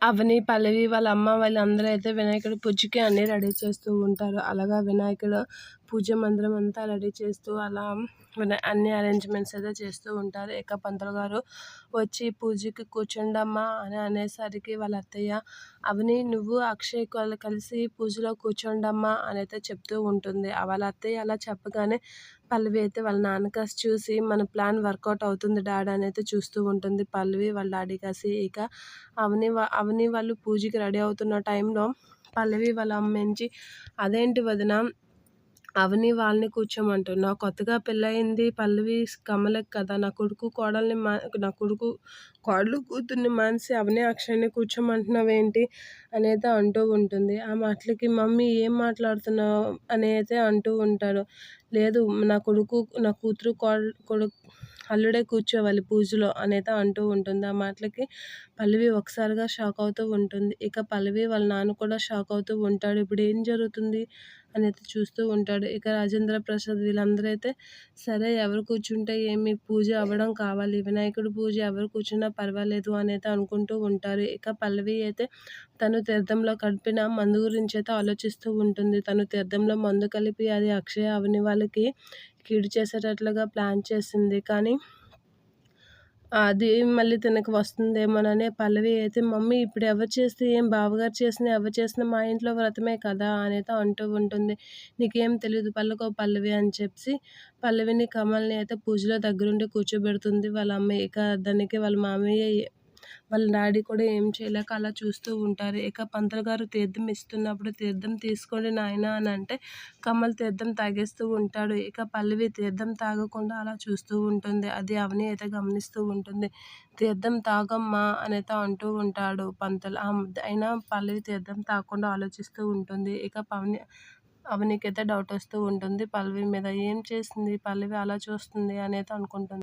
అవని, పల్లవి వాళ్ళ అమ్మ వాళ్ళందరూ అయితే వినాయకుడి పూజకి అన్నీ రెడీ చేస్తూ ఉంటారు. అలాగా వినాయకుడు పూజ మందిరం అంతా రెడీ చేస్తూ అలా అన్ని అరేంజ్‌మెంట్స్ అయితే చేస్తూ ఉంటారు. ఇక పంతులు గారు వచ్చి పూజకి కూర్చోండమ్మా అని అనేసరికి వాళ్ళ అత్తయ్య, అవని నువ్వు అక్షయ్ కలిసి పూజలో కూర్చోండమ్మా అని అయితే చెప్తూ ఉంటుంది. వాళ్ళ అత్తయ్య అలా చెప్పగానే పల్లవి అయితే వాళ్ళ నాన్న కాసి చూసి మన ప్లాన్ వర్కౌట్ అవుతుంది డాడీ అని అయితే చూస్తూ ఉంటుంది. పల్లవి వాళ్ళ డాడీ కాసి ఇక అవని వాళ్ళు పూజకి రెడీ అవుతున్న టైంలో పల్లవి వాళ్ళ అమ్మ నుంచి, అదేంటి వదిన అవని వాళ్ళని కూర్చోమంటున్నావు, కొత్తగా పెళ్ళయింది పల్లవి కమలకి కదా, నా కొడుకు కోడలు కూతుర్ని మానేసి అవని అక్షయ్ని కూర్చోమంటున్నావేంటి అనేది అంటూ ఉంటుంది. ఆ మాటలకి మమ్మీ ఏం మాట్లాడుతున్నావు అని అయితే అంటూ ఉంటాడు. లేదు నా కూతురు కొడుకు అల్లుడే కూర్చోవాలి పూజలో అనేది అంటూ ఉంటుంది. ఆ మాటలకి పల్లవి ఒకసారిగా షాక్ అవుతూ ఉంటుంది. ఇక పల్లవి వాళ్ళ నాన్న కూడా షాక్ అవుతూ ఉంటాడు. ఇప్పుడు ఏం జరుగుతుంది అని అయితే చూస్తూ ఉంటాడు. ఇక రాజేంద్ర ప్రసాద్ వీళ్ళందరూ అయితే సరే ఎవరు కూర్చుంటే ఏమి, పూజ అవ్వడం కావాలి, వినాయకుడి పూజ ఎవరు కూర్చున్నా పర్వాలేదు అని అయితే అనుకుంటూ ఉంటారు. ఇక పల్లవి అయితే తను తీర్థంలో కలిపిన మందు గురించి అయితే ఆలోచిస్తూ ఉంటుంది. తను తీర్థంలో మందు కలిపి అది అక్షయ అవని వాళ్ళకి కీడు చేసేటట్లుగా ప్లాన్ చేసింది. కానీ అది మళ్ళీ తనకి వస్తుందేమోనని పల్లవి అయితే, మమ్మీ ఇప్పుడు ఎవరు చేస్తే ఏం, బావగారు చేసినా ఎవరు చేసినా మా ఇంట్లో వ్రతమే కదా అనేది అంటూ ఉంటుంది. నీకేం తెలీదు పల్లుకో పల్లవి అని చెప్పి పల్లవిని కమల్ని అయితే పూజలో దగ్గరుండి కూర్చోబెడుతుంది వాళ్ళ అమ్మ. ఇక దానికి వాళ్ళ మామయ్య వాళ్ళ డాడీ కూడా ఏం చేయలేక అలా చూస్తూ ఉంటారు. ఇక పంతులు గారు తీర్థం ఇస్తున్నప్పుడు తీర్థం తీసుకోండి నాయన అని అంటే కమల్ తీర్థం తాగేస్తూ ఉంటాడు. ఇక పల్లవి తీర్థం తాగకుండా అలా చూస్తూ ఉంటుంది. అది అవని అయితే గమనిస్తూ ఉంటుంది. తీర్థం తాగమ్మా అనేది అంటూ ఉంటాడు పంతులు. అయినా పల్లవి తీర్థం తాగకుండా ఆలోచిస్తూ ఉంటుంది. ఇక అవనికైతే డౌట్ వస్తూ ఉంటుంది పల్లవి మీద. ఏం చేసింది పల్లవి అలా చూస్తుంది అనేది అనుకుంటుంది.